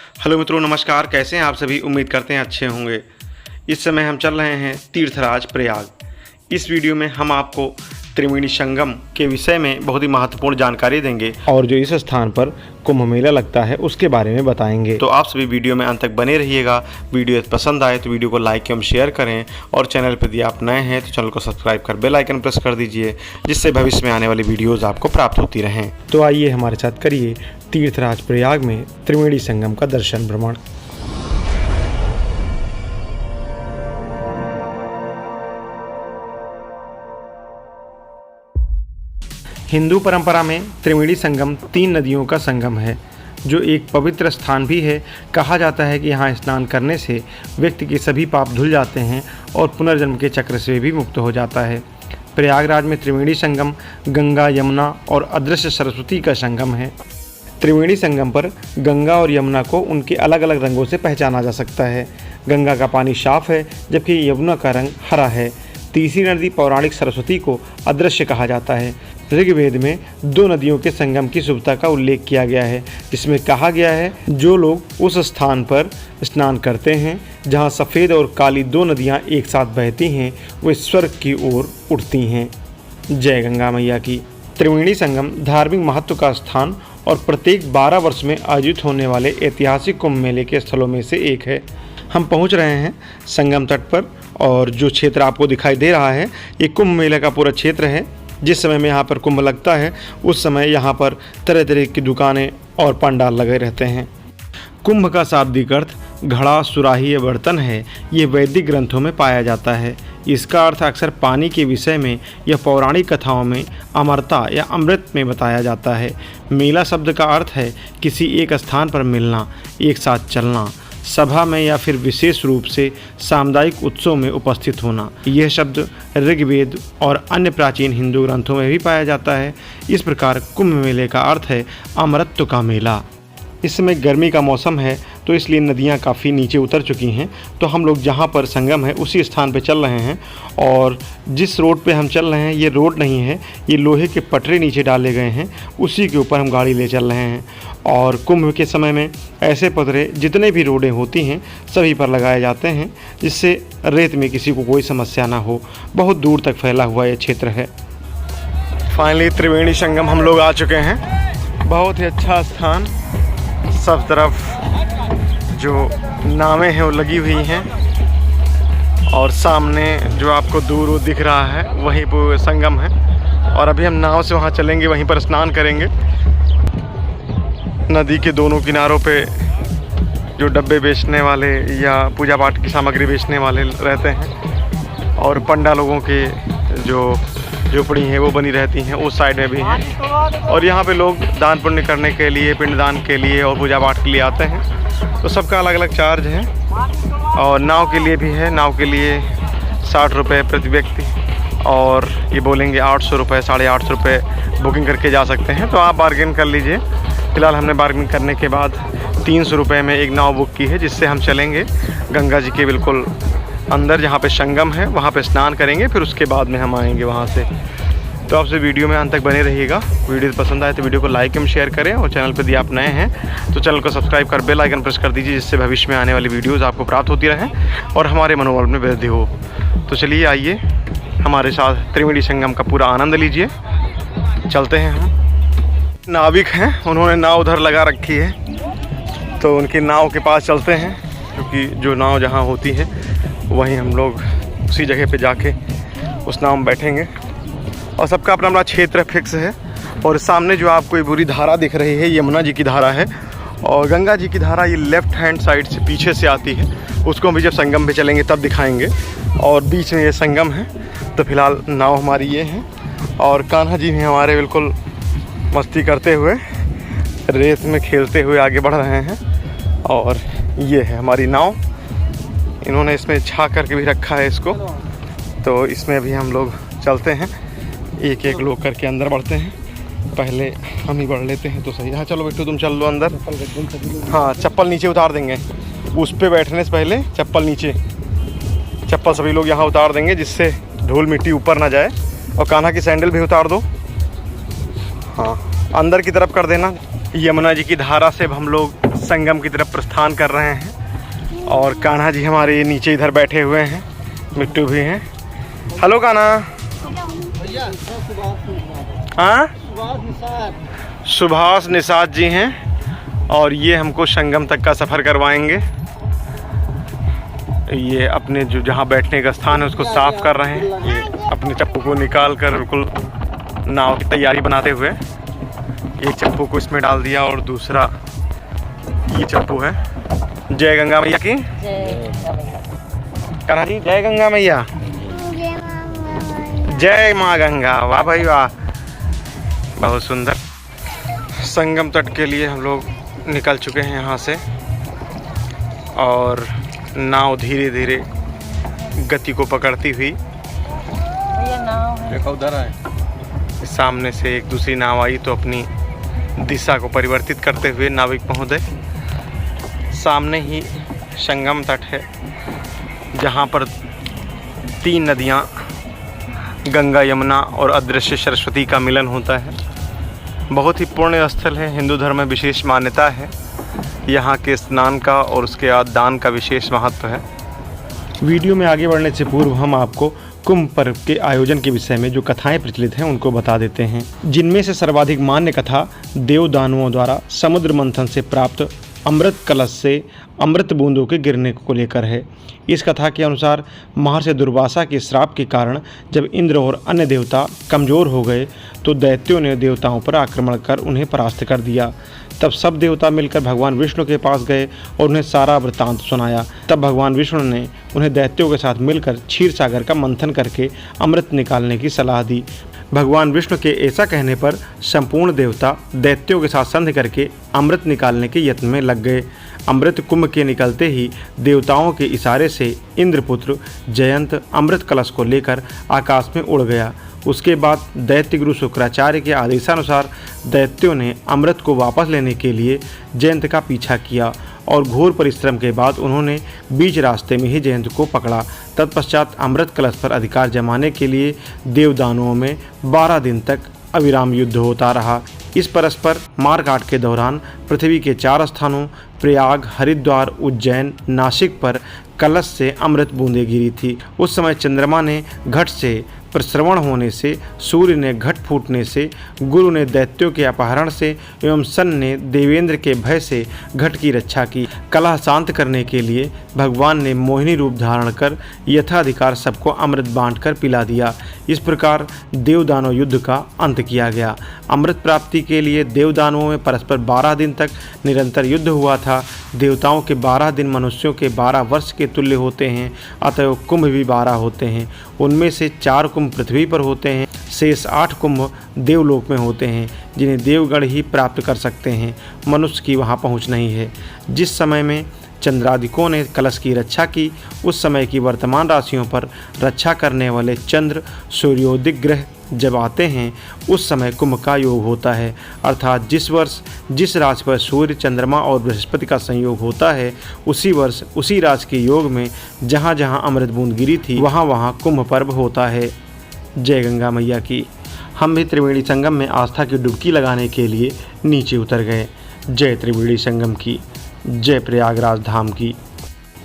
Hello मित्रों, नमस्कार। कैसे हैं आप सभी? उम्मीद करते हैं अच्छे होंगे। इस समय हम चल रहे हैं तीर्थराज प्रयाग। इस वीडियो में हम आपको त्रिवेणी संगम के विषय में बहुत ही महत्वपूर्ण जानकारी देंगे और जो इस स्थान पर कुंभ मेला लगता है उसके बारे में बताएंगे। तो आप सभी वीडियो में अंत तक बने रहिएगा। वीडियो पसंद आए तो वीडियो को लाइक एवं शेयर करें और चैनल पर यदि आप नए हैं तो चैनल को सब्सक्राइब कर बेल आइकन प्रेस कर दीजिए, जिससे भविष्य में आने वाली वीडियोज़ आपको प्राप्त होती रहें। तो आइए हमारे साथ करिए तीर्थराज प्रयाग में त्रिवेणी संगम का दर्शन भ्रमण। हिंदू परंपरा में त्रिवेणी संगम 3 नदियों का संगम है, जो एक पवित्र स्थान भी है। कहा जाता है कि यहाँ स्नान करने से व्यक्ति के सभी पाप धुल जाते हैं और पुनर्जन्म के चक्र से भी मुक्त हो जाता है। प्रयागराज में त्रिवेणी संगम गंगा, यमुना और अदृश्य सरस्वती का संगम है। त्रिवेणी संगम पर गंगा और यमुना को उनके अलग अलग रंगों से पहचाना जा सकता है। गंगा का पानी साफ है, जबकि यमुना का रंग हरा है। तीसरी नदी पौराणिक सरस्वती को अदृश्य कहा जाता है। ऋग्वेद में 2 नदियों के संगम की शुभता का उल्लेख किया गया है, जिसमें कहा गया है जो लोग उस स्थान पर स्नान करते हैं जहां सफ़ेद और काली 2 नदियां एक साथ बहती हैं, वे स्वर्ग की ओर उठती हैं। जय गंगा मैया की। त्रिवेणी संगम धार्मिक महत्व का स्थान और प्रत्येक 12 वर्ष में आयोजित होने वाले ऐतिहासिक कुंभ मेले के स्थलों में से एक है। हम पहुंच रहे हैं संगम तट पर और जो क्षेत्र आपको दिखाई दे रहा है ये कुंभ मेले का पूरा क्षेत्र है। जिस समय में यहाँ पर कुंभ लगता है उस समय यहाँ पर तरह तरह की दुकानें और पंडाल लगे रहते हैं। कुंभ का शाब्दिक अर्थ घड़ा, सुराही या बर्तन है। ये वैदिक ग्रंथों में पाया जाता है। इसका अर्थ अक्सर पानी के विषय में या पौराणिक कथाओं में अमरता या अमृत में बताया जाता है। मेला शब्द का अर्थ है किसी एक स्थान पर मिलना, एक साथ चलना, सभा में या फिर विशेष रूप से सामुदायिक उत्सव में उपस्थित होना। यह शब्द ऋग्वेद और अन्य प्राचीन हिंदू ग्रंथों में भी पाया जाता है। इस प्रकार कुंभ मेले का अर्थ है अमरत्व का मेला। इस समय गर्मी का मौसम है तो इसलिए नदियाँ काफ़ी नीचे उतर चुकी हैं। तो हम लोग जहाँ पर संगम है उसी स्थान पर चल रहे हैं और जिस रोड पे हम चल रहे हैं ये रोड नहीं है, ये लोहे के पटरे नीचे डाले गए हैं, उसी के ऊपर हम गाड़ी ले चल रहे हैं। और कुंभ के समय में ऐसे पटरे जितने भी रोडें होती हैं सभी पर लगाए जाते हैं, जिससे रेत में किसी को कोई समस्या ना हो। बहुत दूर तक फैला हुआ ये क्षेत्र है। फाइनली त्रिवेणी संगम हम लोग आ चुके हैं। बहुत ही अच्छा स्थान, सब तरफ जो नावें हैं वो लगी हुई हैं और सामने जो आपको दूर दिख रहा है वहीं पर संगम है। और अभी हम नाव से वहाँ चलेंगे, वहीं पर स्नान करेंगे। नदी के दोनों किनारों पे जो डब्बे बेचने वाले या पूजा पाठ की सामग्री बेचने वाले रहते हैं और पंडा लोगों के जो झोपड़ी हैं वो बनी रहती हैं, उस साइड में भी हैं। और यहाँ पे लोग दान पुण्य करने के लिए, पिंडदान के लिए और पूजा पाठ के लिए आते हैं। तो सबका अलग अलग चार्ज है। और नाव के लिए भी है। नाव के लिए 60 रुपये प्रति व्यक्ति और ये बोलेंगे 800 रुपये, 850 रुपये बुकिंग करके जा सकते हैं। तो आप बार्गेन कर लीजिए। फ़िलहाल हमने बार्गेन करने के बाद 300 रुपये में एक नाव बुक की है, जिससे हम चलेंगे गंगा जी के बिल्कुल अंदर जहाँ पे संगम है, वहाँ पे स्नान करेंगे। फिर उसके बाद में हम आएंगे वहाँ से। तो आपसे वीडियो में अंत तक बने रहिएगा। वीडियो पसंद आए तो वीडियो को लाइक एवं शेयर करें और चैनल पर यदि आप नए हैं तो चैनल को सब्सक्राइब कर बेल आइकन प्रेस कर दीजिए, जिससे भविष्य में आने वाली वीडियोज़ आपको प्राप्त होती रहें और हमारे मनोबल में वृद्धि हो। तो चलिए आइए हमारे साथ त्रिवेणी संगम का पूरा आनंद लीजिए। चलते हैं हम। नाविक हैं, उन्होंने नाव उधर लगा रखी है, तो उनकी नाव के पास चलते हैं, क्योंकि जो नाव जहाँ होती है वहीं हम लोग उसी जगह पे जाके उस नाव में बैठेंगे। और सबका अपना अपना क्षेत्र फिक्स है। और सामने जो आपको ये बुरी धारा दिख रही है, यमुना जी की धारा है। और गंगा जी की धारा ये लेफ़्ट हैंड साइड से पीछे से आती है। उसको भी जब संगम पे चलेंगे तब दिखाएंगे। और बीच में ये संगम है। तो फिलहाल नाव हमारी ये है और कान्हा जी भी हमारे बिल्कुल मस्ती करते हुए रेत में खेलते हुए आगे बढ़ रहे हैं। और ये है हमारी नाव। इन्होंने इसमें छा करके भी रखा है इसको। तो इसमें भी हम लोग चलते हैं, एक एक लोग करके अंदर बढ़ते हैं। पहले हम ही बढ़ लेते हैं तो सही। हाँ चलो बेटू, तुम चल लो अंदर। हाँ, चप्पल नीचे उतार देंगे। उस पर बैठने से पहले चप्पल नीचे, चप्पल सभी लोग यहाँ उतार देंगे, जिससे धूल मिट्टी ऊपर ना जाए। और कान्हा की सैंडल भी उतार दो। हाँ, अंदर की तरफ कर देना। यमुना जी की धारा से हम लोग संगम की तरफ प्रस्थान कर रहे हैं और कान्हा जी हमारे नीचे इधर बैठे हुए हैं, मिट्टू भी हैं। हेलो कान्हा। हाँ, सुभाष निषाद जी हैं और ये हमको संगम तक का सफ़र करवाएंगे। ये अपने जो जहाँ बैठने का स्थान है उसको साफ कर रहे हैं। ये अपने चप्पू को निकाल कर बिल्कुल नाव की तैयारी बनाते हुए एक चप्पू को इसमें डाल दिया और दूसरा ये चप्पू है। जय गंगा मैया की। कान्हा जी जय गंगा मैया। जय माँ गंगा। वाह भाई वाह, बहुत सुंदर। संगम तट के लिए हम लोग निकल चुके हैं यहाँ से और नाव धीरे धीरे गति को पकड़ती हुई देखो उधर है। सामने से एक दूसरी नाव आई तो अपनी दिशा को परिवर्तित करते हुए नाविक महोदय, सामने ही संगम तट है जहाँ पर 3 नदियाँ गंगा, यमुना और अदृश्य सरस्वती का मिलन होता है। बहुत ही पुण्य स्थल है, हिंदू धर्म में विशेष मान्यता है। यहाँ के स्नान का और उसके बाद दान का विशेष महत्व है। वीडियो में आगे बढ़ने से पूर्व हम आपको कुंभ पर्व के आयोजन के विषय में जो कथाएं प्रचलित हैं उनको बता देते हैं, जिनमें से सर्वाधिक मान्य कथा देव दानवों द्वारा समुद्र मंथन से प्राप्त अमृत कलश से अमृत बूंदों के गिरने को लेकर है। इस कथा के अनुसार महर्षि दुर्वासा के श्राप के कारण जब इंद्र और अन्य देवता कमज़ोर हो गए तो दैत्यों ने देवताओं पर आक्रमण कर उन्हें परास्त कर दिया। तब सब देवता मिलकर भगवान विष्णु के पास गए और उन्हें सारा वृत्तांत सुनाया। तब भगवान विष्णु ने उन्हें दैत्यों के साथ मिलकर क्षीर सागर का मंथन करके अमृत निकालने की सलाह दी। भगवान विष्णु के ऐसा कहने पर संपूर्ण देवता दैत्यों के साथ संधि करके अमृत निकालने के यत्न में लग गए। अमृत कुंभ के निकलते ही देवताओं के इशारे से इंद्रपुत्र जयंत अमृत कलश को लेकर आकाश में उड़ गया। उसके बाद दैत्य गुरु शुक्राचार्य के आदेशानुसार दैत्यों ने अमृत को वापस लेने के लिए जयंत का पीछा किया और घोर परिश्रम के बाद उन्होंने बीच रास्ते में ही जयंत को पकड़ा। तत्पश्चात अमृत कलश पर अधिकार जमाने के लिए देवदानवों में 12 दिन तक अविराम युद्ध होता रहा। इस परस्पर मारकाट के दौरान पृथ्वी के 4 स्थानों प्रयाग, हरिद्वार, उज्जैन, नासिक पर कलश से अमृत बूंदें गिरी थी। उस समय चंद्रमा ने घट से प्रश्रवण होने से, सूर्य ने घट फूटने से, गुरु ने दैत्यों के अपहरण से एवं सन ने देवेंद्र के भय से घट की रक्षा की। कलह शांत करने के लिए भगवान ने मोहिनी रूप धारण कर यथाधिकार सबको अमृत बांटकर पिला दिया। इस प्रकार देवदानव युद्ध का अंत किया गया। अमृत प्राप्ति के लिए देवदानवों में परस्पर 12 दिन तक निरंतर युद्ध हुआ था। देवताओं के 12 दिन मनुष्यों के 12 वर्ष के तुल्य होते हैं, अतएव कुंभ भी 12 होते हैं। उनमें से 4 कुंभ पृथ्वी पर होते हैं, शेष 8 कुंभ देवलोक में होते हैं, जिन्हें देवगण ही प्राप्त कर सकते हैं। मनुष्य की वहाँ पहुँच नहीं है। जिस समय में चंद्रादिकों ने कलश की रक्षा की, उस समय की वर्तमान राशियों पर रक्षा करने वाले चंद्र सूर्योदिक ग्रह जब आते हैं उस समय कुंभ का योग होता है। अर्थात जिस वर्ष जिस राशि पर सूर्य, चंद्रमा और बृहस्पति का संयोग होता है, उसी वर्ष उसी राशि के योग में जहाँ जहाँ अमृत बूंद गिरी थी वहाँ वहाँ कुंभ पर्व होता है। जय गंगा मैया की। हम भी त्रिवेणी संगम में आस्था की डुबकी लगाने के लिए नीचे उतर गए। जय त्रिवेणी संगम की, जय प्रयागराज धाम की।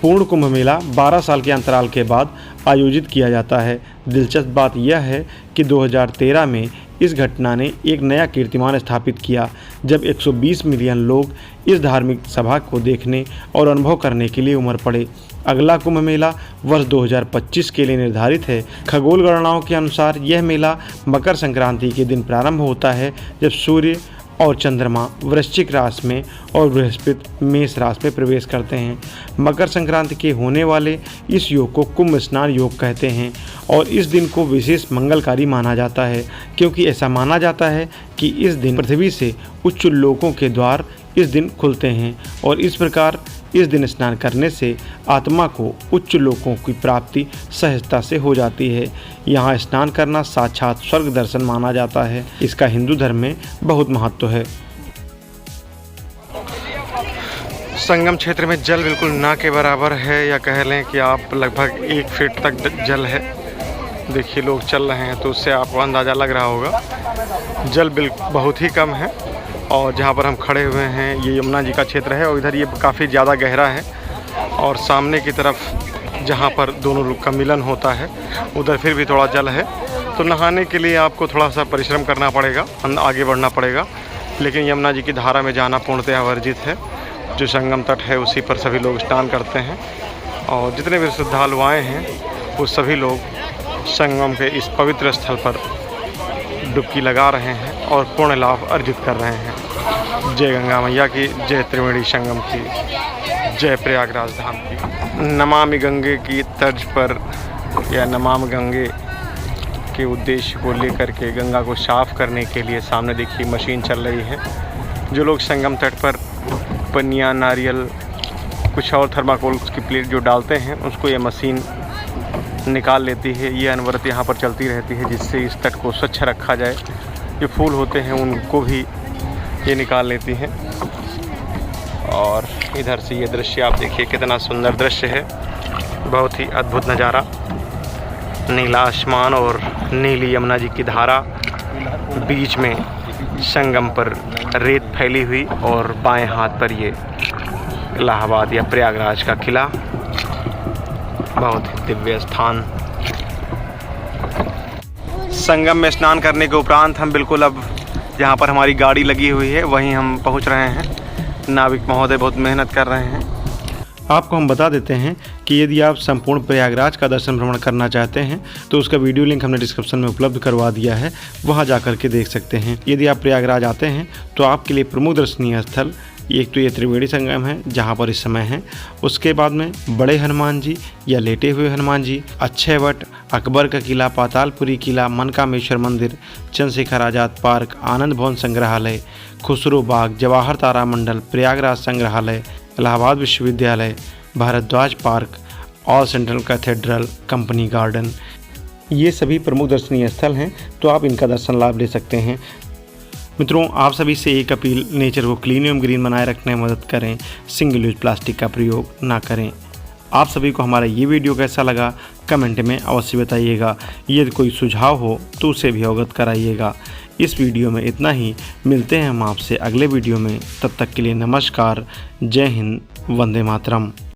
पूर्ण कुंभ मेला 12 साल के अंतराल के बाद आयोजित किया जाता है। दिलचस्प बात यह है कि 2013 में इस घटना ने एक नया कीर्तिमान स्थापित किया, जब 120 मिलियन लोग इस धार्मिक सभा को देखने और अनुभव करने के लिए उमड़ पड़े। अगला कुंभ मेला वर्ष 2025 के लिए निर्धारित है। खगोल गणनाओं के अनुसार यह मेला मकर संक्रांति के दिन प्रारंभ होता है, जब सूर्य और चंद्रमा वृश्चिक राशि में और बृहस्पति मेष राशि में प्रवेश करते हैं। मकर संक्रांति के होने वाले इस योग को कुंभ स्नान योग कहते हैं और इस दिन को विशेष मंगलकारी माना जाता है, क्योंकि ऐसा माना जाता है कि इस दिन पृथ्वी से उच्च लोकों के द्वार इस दिन खुलते हैं और इस प्रकार इस दिन स्नान करने से आत्मा को उच्च लोकों की प्राप्ति सहजता से हो जाती है। यहाँ स्नान करना साक्षात स्वर्ग दर्शन माना जाता है। इसका हिंदू धर्म में बहुत महत्व है। संगम क्षेत्र में जल बिल्कुल ना के बराबर है, या कह लें कि आप लगभग 1 फीट तक जल है। देखिए लोग चल रहे हैं तो उससे आपको अंदाज़ा लग रहा होगा जल बिल्कुल बहुत ही कम है और जहाँ पर हम खड़े हुए हैं ये यमुना जी का क्षेत्र है और इधर ये काफ़ी ज़्यादा गहरा है और सामने की तरफ जहाँ पर दोनों रुख का मिलन होता है उधर फिर भी थोड़ा जल है। तो नहाने के लिए आपको थोड़ा सा परिश्रम करना पड़ेगा, आगे बढ़ना पड़ेगा, लेकिन यमुना जी की धारा में जाना पूर्णतः वर्जित है। जो संगम तट है उसी पर सभी लोग स्नान करते हैं और जितने भी श्रद्धालु आए हैं वो सभी लोग संगम के इस पवित्र स्थल पर डुबकी लगा रहे हैं और पुण्य लाभ अर्जित कर रहे हैं। जय गंगा मैया की, जय त्रिवेणी संगम की, जय प्रयागराज धाम की। नमामि गंगे की तर्ज पर या नमामि गंगे के उद्देश्य को लेकर के गंगा को साफ़ करने के लिए सामने देखिए मशीन चल रही है। जो लोग संगम तट पर पन्नियाँ, नारियल, कुछ और थर्माकोल की प्लेट जो डालते हैं उसको ये मशीन निकाल लेती है। ये अनवरत यहाँ पर चलती रहती है जिससे इस तट को स्वच्छ रखा जाए। जो फूल होते हैं उनको भी ये निकाल लेती हैं। और इधर से ये दृश्य आप देखिए, कितना सुंदर दृश्य है, बहुत ही अद्भुत नज़ारा। नीला आसमान और नीली यमुना जी की धारा, बीच में संगम पर रेत फैली हुई और बाएं हाथ पर ये इलाहाबाद या प्रयागराज का किला, बहुत ही दिव्य स्थान। संगम में स्नान करने के उपरांत हम बिल्कुल अब जहाँ पर हमारी गाड़ी लगी हुई है वहीं हम पहुँच रहे हैं। नाविक महोदय बहुत मेहनत कर रहे हैं। आपको हम बता देते हैं कि यदि आप संपूर्ण प्रयागराज का दर्शन भ्रमण करना चाहते हैं तो उसका वीडियो लिंक हमने डिस्क्रिप्शन में उपलब्ध करवा दिया है, वहां जाकर के देख सकते हैं। यदि आप प्रयागराज आते हैं तो आपके लिए प्रमुख दर्शनीय स्थल एक तो ये त्रिवेणी संगम है जहां पर इस समय है, उसके बाद में बड़े हनुमान जी या लेटे हुए हनुमान जी, अक्षय वट, अकबर का किला, पातालपुरी किला, मनकामेश्वर मंदिर, चंद्रशेखर आज़ाद पार्क, आनंद भवन संग्रहालय, खुसरो बाग, जवाहर तारा मंडल, प्रयागराज संग्रहालय, इलाहाबाद विश्वविद्यालय, Bharadwaj park, all central cathedral, company garden, ये सभी प्रमुख दर्शनीय स्थल हैं। तो आप इनका दर्शन लाभ ले सकते हैं। मित्रों, आप सभी से एक अपील, नेचर को क्लीन एवं ग्रीन बनाए रखने में मदद करें, सिंगल यूज प्लास्टिक का प्रयोग ना करें। आप सभी को हमारा ये वीडियो कैसा लगा कमेंट में अवश्य बताइएगा। यदि कोई सुझाव हो तो उसे भी अवगत कराइएगा। इस वीडियो में इतना ही, मिलते हैं हम आपसे अगले वीडियो में। तब तक के लिए नमस्कार, जय हिंद, वंदे मातरम।